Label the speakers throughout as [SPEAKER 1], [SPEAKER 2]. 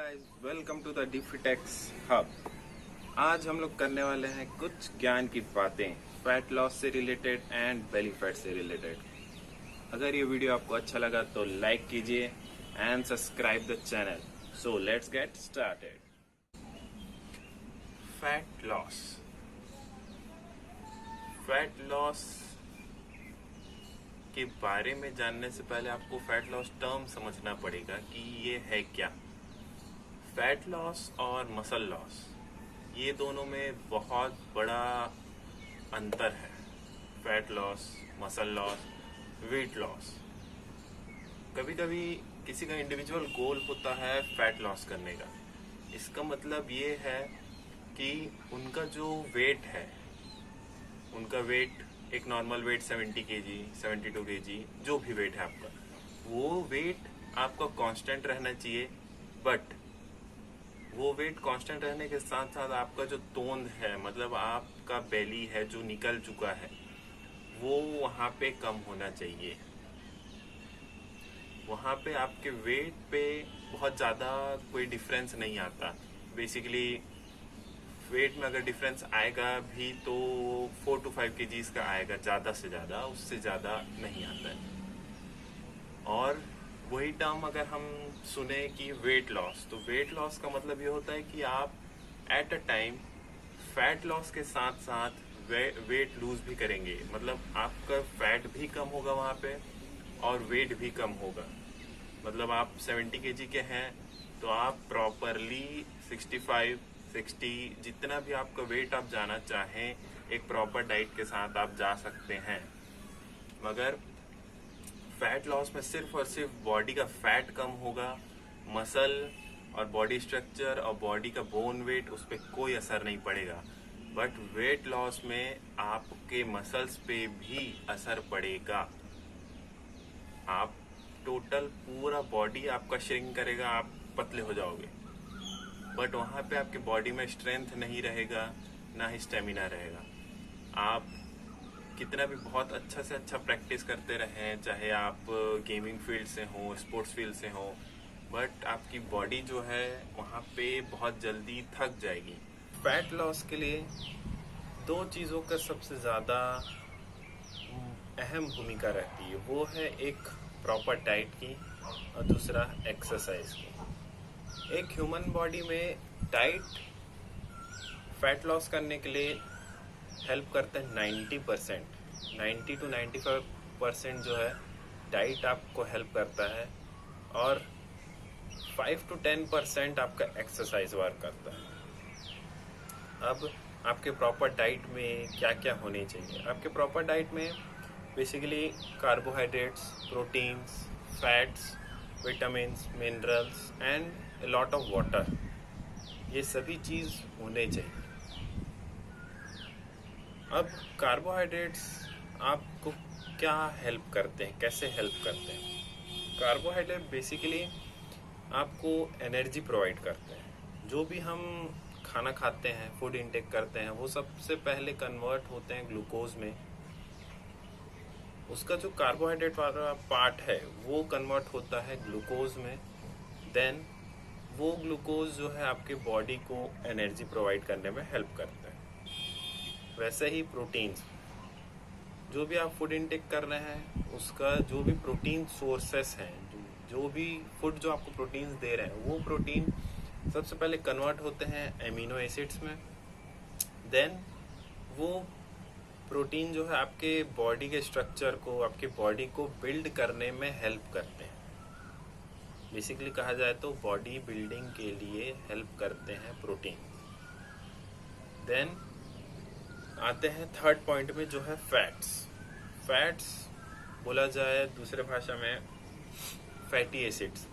[SPEAKER 1] Guys, welcome to the Defitex hub. आज हम लोग करने वाले हैं कुछ ज्ञान की बातें फैट लॉस से रिलेटेड एंड बेली फैट से रिलेटेड। अगर ये वीडियो आपको अच्छा लगा तो लाइक कीजिए and subscribe the channel. So let's get started. Fat loss के बारे में जानने से पहले आपको फैट लॉस टर्म समझना पड़ेगा कि ये है क्या। फैट लॉस और मसल लॉस, ये दोनों में बहुत बड़ा अंतर है। Fat loss, muscle loss, weight loss. कभी कभी किसी का इंडिविजुअल गोल होता है फैट लॉस करने का। इसका मतलब ये है कि उनका जो वेट है, उनका वेट एक नॉर्मल वेट 70 kg, 72 kg, जो भी वेट है आपका, वो वेट आपका कांस्टेंट रहना चाहिए। बट वो वेट कांस्टेंट रहने के साथ साथ आपका जो तोंद है, मतलब आपका बेली है जो निकल चुका है, वो वहाँ पे कम होना चाहिए। वहाँ पे आपके वेट पे बहुत ज़्यादा कोई डिफरेंस नहीं आता। बेसिकली वेट में अगर डिफरेंस आएगा भी तो 4 to 5 kgs का आएगा, ज़्यादा से ज़्यादा, उससे ज़्यादा नहीं आता है। और वही टर्म अगर हम सुने कि वेट लॉस, तो वेट लॉस का मतलब ये होता है कि आप at a time fat loss के साथ साथ वेट लूज भी करेंगे। मतलब आपका फैट भी कम होगा वहाँ पे और वेट भी कम होगा। मतलब आप 70 kg के हैं तो आप प्रॉपरली 65, 60, जितना भी आपका वेट आप जाना चाहें, एक प्रॉपर डाइट के साथ आप जा सकते हैं। मगर फैट लॉस में सिर्फ और सिर्फ बॉडी का फैट कम होगा, मसल और बॉडी स्ट्रक्चर और बॉडी का बोन वेट, उस पर कोई असर नहीं पड़ेगा। बट वेट लॉस में आपके मसल्स पे भी असर पड़ेगा। आप टोटल पूरा बॉडी आपका श्रिंक करेगा, आप पतले हो जाओगे। बट वहाँ पे आपके बॉडी में स्ट्रेंथ नहीं रहेगा, ना ही स्टेमिना रहेगा। आप कितना भी बहुत अच्छा से अच्छा प्रैक्टिस करते रहें, चाहे आप गेमिंग फील्ड से हो, स्पोर्ट्स फील्ड से हो, बट आपकी बॉडी जो है वहाँ पे बहुत जल्दी थक जाएगी। फैट लॉस के लिए दो चीज़ों का सबसे ज़्यादा अहम भूमिका रहती है। वो है एक प्रॉपर डाइट की और दूसरा एक्सरसाइज की। एक ह्यूमन बॉडी में डाइट फैट लॉस करने के लिए हेल्प करता है 90%, 90 to 95% जो है डाइट आपको हेल्प करता है, और 5 to 10% आपका एक्सरसाइज वर्क करता है। अब आपके प्रॉपर डाइट में क्या क्या होनी चाहिए? आपके प्रॉपर डाइट में basically carbohydrates, proteins, fats, vitamins, minerals and lot of water, ये सभी चीज़ होने चाहिए। अब कार्बोहाइड्रेट्स आपको क्या हेल्प करते हैं, कैसे हेल्प करते हैं? कार्बोहाइड्रेट बेसिकली आपको एनर्जी प्रोवाइड करते हैं। जो भी हम खाना खाते हैं, फूड इंटेक करते हैं, वो सबसे पहले कन्वर्ट होते हैं ग्लूकोज में। उसका जो कार्बोहाइड्रेट वाला पार्ट है वो कन्वर्ट होता है ग्लूकोज में। देन वो ग्लूकोज जो है आपके बॉडी को एनर्जी प्रोवाइड करने में हेल्प करता है। वैसे ही प्रोटीन्स, जो भी आप फूड इंटेक कर रहे हैं, उसका जो भी प्रोटीन सोर्सेस हैं, जो भी फूड जो आपको प्रोटीन्स दे रहे हैं, वो प्रोटीन सबसे पहले कन्वर्ट होते हैं एमिनो एसिड्स में। देन वो प्रोटीन जो है आपके बॉडी के स्ट्रक्चर को, आपके बॉडी को बिल्ड करने में हेल्प करते हैं। बेसिकली कहा जाए तो बॉडी बिल्डिंग के लिए हेल्प करते हैं प्रोटीन। देन आते हैं थर्ड पॉइंट में, जो है फैट्स। फैट्स बोला जाए दूसरे भाषा में फैटी एसिड्स।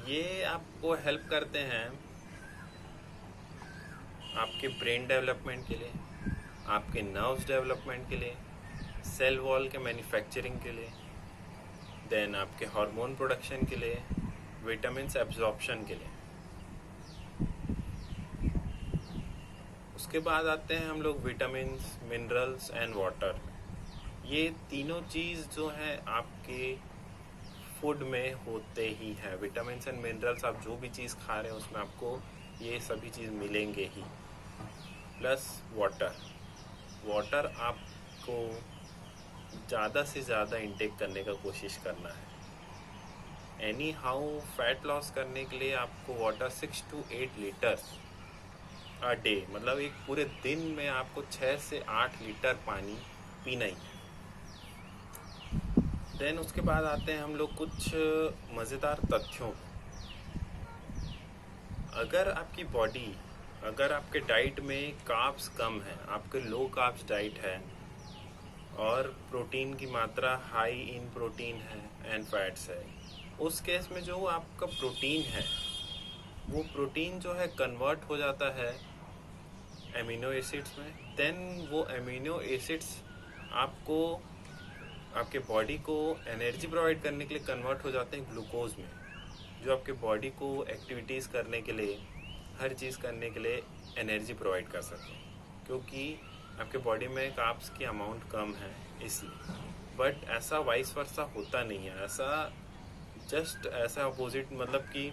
[SPEAKER 1] ये आपको हेल्प करते हैं आपके ब्रेन डेवलपमेंट के लिए, आपके नर्व्स डेवलपमेंट के लिए, सेल वॉल के मैन्युफैक्चरिंग के लिए, देन आपके हार्मोन प्रोडक्शन के लिए, विटामिन्स एब्जॉर्प्शन के लिए। उसके बाद आते हैं हम लोग विटामिन्स, मिनरल्स एंड वाटर। ये तीनों चीज़ जो है आपके फूड में होते ही हैं। विटामिन एंड मिनरल्स आप जो भी चीज़ खा रहे हैं उसमें आपको ये सभी चीज़ मिलेंगे ही। प्लस वाटर, वाटर आपको ज़्यादा से ज़्यादा इंटेक करने का कोशिश करना है। एनी हाउ फैट लॉस करने के लिए आपको water 6 to 8 litres a day, मतलब एक पूरे दिन में आपको 6 से 8 लीटर पानी पीना ही है। देन उसके बाद आते हैं हम लोग कुछ मज़ेदार तथ्यों। अगर आपकी बॉडी, अगर आपके डाइट में कार्ब्स कम है, आपके लो कार्ब्स डाइट है और प्रोटीन की मात्रा हाई इन प्रोटीन है एंड फैट्स है, उस केस में जो आपका प्रोटीन है वो प्रोटीन जो है कन्वर्ट हो जाता है एमिनो एसिड्स में। देन वो एमिनो एसिड्स आपको, आपके बॉडी को एनर्जी प्रोवाइड करने के लिए कन्वर्ट हो जाते हैं ग्लूकोज में, जो आपके बॉडी को एक्टिविटीज़ करने के लिए, हर चीज़ करने के लिए एनर्जी प्रोवाइड कर सके, क्योंकि आपके बॉडी में कार्ब्स की अमाउंट कम है इसलिए। बट ऐसा वाइस वर्सा होता नहीं है, ऐसा जस्ट ऐसा अपोजिट, मतलब कि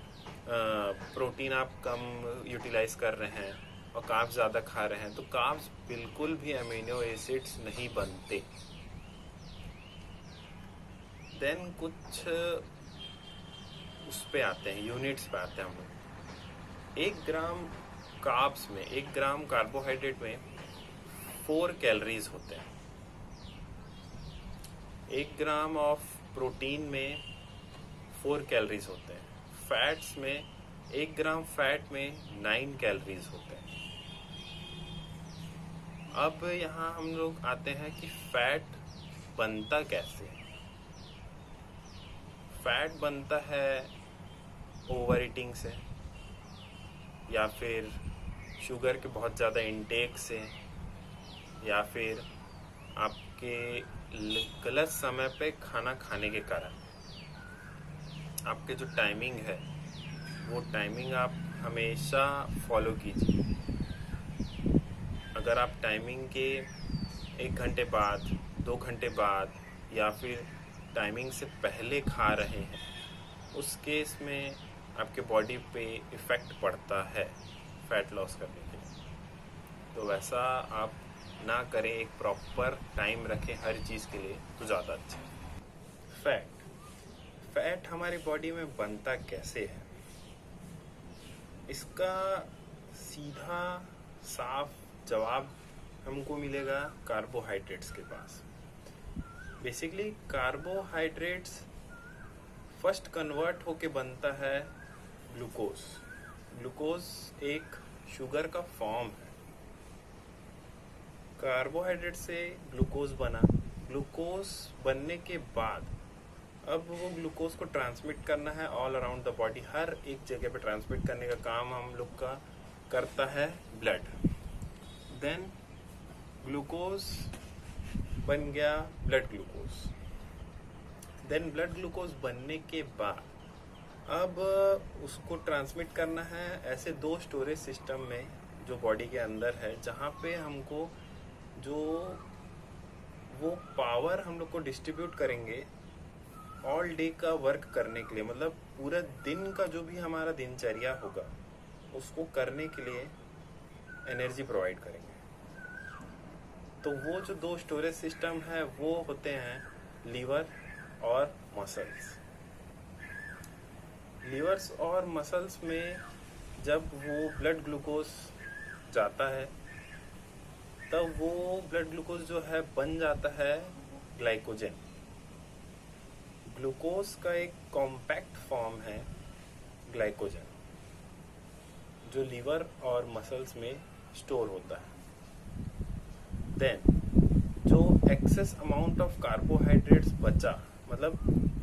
[SPEAKER 1] प्रोटीन आप कम यूटिलाइज कर रहे हैं और कार्ब्स ज़्यादा खा रहे हैं तो कार्ब्स बिल्कुल भी अमीनो एसिड्स नहीं बनते। देन कुछ उस पे आते हैं, यूनिट्स पे आते हैं हम लोग। 1 ग्राम कार्ब्स में, 1 ग्राम कार्बोहाइड्रेट में 4 कैलोरीज होते हैं। 1 ग्राम ऑफ प्रोटीन में 4 कैलोरीज होते हैं। फैट्स में 1 ग्राम फैट में 9 कैलोरीज होते हैं। अब यहाँ हम लोग आते हैं कि फैट बनता कैसे है। फैट बनता है ओवर ईटिंग से, या फिर शुगर के बहुत ज़्यादा इंटेक से, या फिर आपके गलत समय पे खाना खाने के कारण। आपके जो टाइमिंग है वो टाइमिंग आप हमेशा फॉलो कीजिए। अगर आप टाइमिंग के 1 घंटे बाद, 2 घंटे बाद या फिर टाइमिंग से पहले खा रहे हैं, उस केस में आपके बॉडी पे इफ़ेक्ट पड़ता है फैट लॉस करने के लिए। तो वैसा आप ना करें, एक प्रॉपर टाइम रखें हर चीज़ के लिए तो ज़्यादा अच्छा है। फैट हमारी बॉडी में बनता कैसे है, इसका सीधा साफ जवाब हमको मिलेगा कार्बोहाइड्रेट्स के पास। बेसिकली कार्बोहाइड्रेट्स फर्स्ट कन्वर्ट होके बनता है ग्लूकोज। ग्लूकोज एक शुगर का फॉर्म है। कार्बोहाइड्रेट से ग्लूकोज बना, ग्लूकोज बनने के बाद अब वो ग्लूकोज को ट्रांसमिट करना है ऑल अराउंड द बॉडी। हर एक जगह पे ट्रांसमिट करने का काम हम लोग का करता है ब्लड। देन ग्लूकोज बन गया blood glucose. Then blood glucose बनने के बाद अब उसको ट्रांसमिट करना है ऐसे 2 स्टोरेज सिस्टम में जो बॉडी के अंदर है, जहाँ पे हमको जो वो पावर हम लोग को डिस्ट्रीब्यूट करेंगे ऑल डे का वर्क करने के लिए, मतलब पूरा दिन का जो भी हमारा दिनचर्या होगा उसको करने के लिए एनर्जी प्रोवाइड करेंगे। तो वो जो 2 स्टोरेज सिस्टम है वो होते हैं लीवर और मसल्स। लीवर्स और मसल्स में जब वो ब्लड ग्लूकोज जाता है तब वो ब्लड ग्लूकोज जो है बन जाता है ग्लाइकोजन। ग्लूकोज का एक कॉम्पैक्ट फॉर्म है ग्लाइकोजन, जो लीवर और मसल्स में स्टोर होता है। देन जो एक्सेस अमाउंट ऑफ कार्बोहाइड्रेट्स बचा, मतलब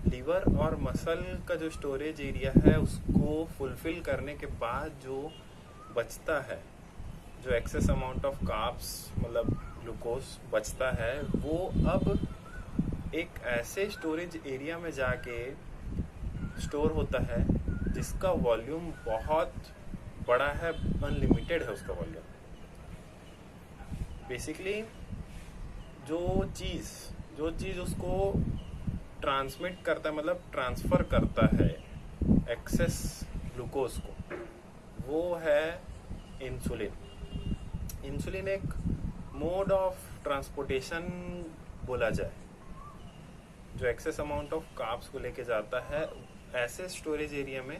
[SPEAKER 1] लीवर और मसल का जो स्टोरेज एरिया है उसको फुलफिल करने के बाद जो बचता है, जो एक्सेस अमाउंट ऑफ कार्ब्स मतलब ग्लूकोज बचता है, वो अब एक ऐसे स्टोरेज एरिया में जाके स्टोर होता है जिसका वॉल्यूम बहुत बड़ा है, अनलिमिटेड है उसका वॉल्यूम। बेसिकली जो चीज़ उसको ट्रांसमिट करता है, मतलब ट्रांसफ़र करता है एक्सेस ग्लूकोज को, वो है इंसुलिन। इंसुलिन एक मोड ऑफ ट्रांसपोर्टेशन बोला जाए, जो एक्सेस अमाउंट ऑफ कार्ब्स को लेके जाता है ऐसे स्टोरेज एरिया में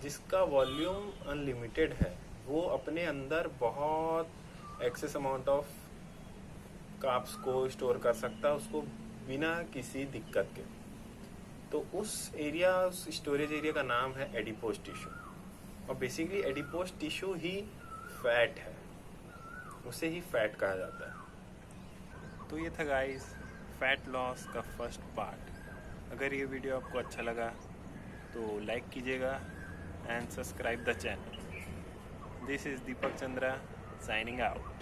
[SPEAKER 1] जिसका वॉल्यूम अनलिमिटेड है, वो अपने अंदर बहुत एक्सेस अमाउंट ऑफ कार्ब्स को स्टोर कर सकता है, उसको बिना किसी दिक्कत के। तो उस स्टोरेज एरिया का नाम है एडिपोज टिश्यू, और बेसिकली एडिपोज टिश्यू ही फैट है, उसे ही फैट कहा जाता है। तो ये था गाइस फैट लॉस का फर्स्ट पार्ट। अगर ये वीडियो आपको अच्छा लगा तो लाइक कीजिएगा and subscribe the channel. This is Deepak Chandra signing out.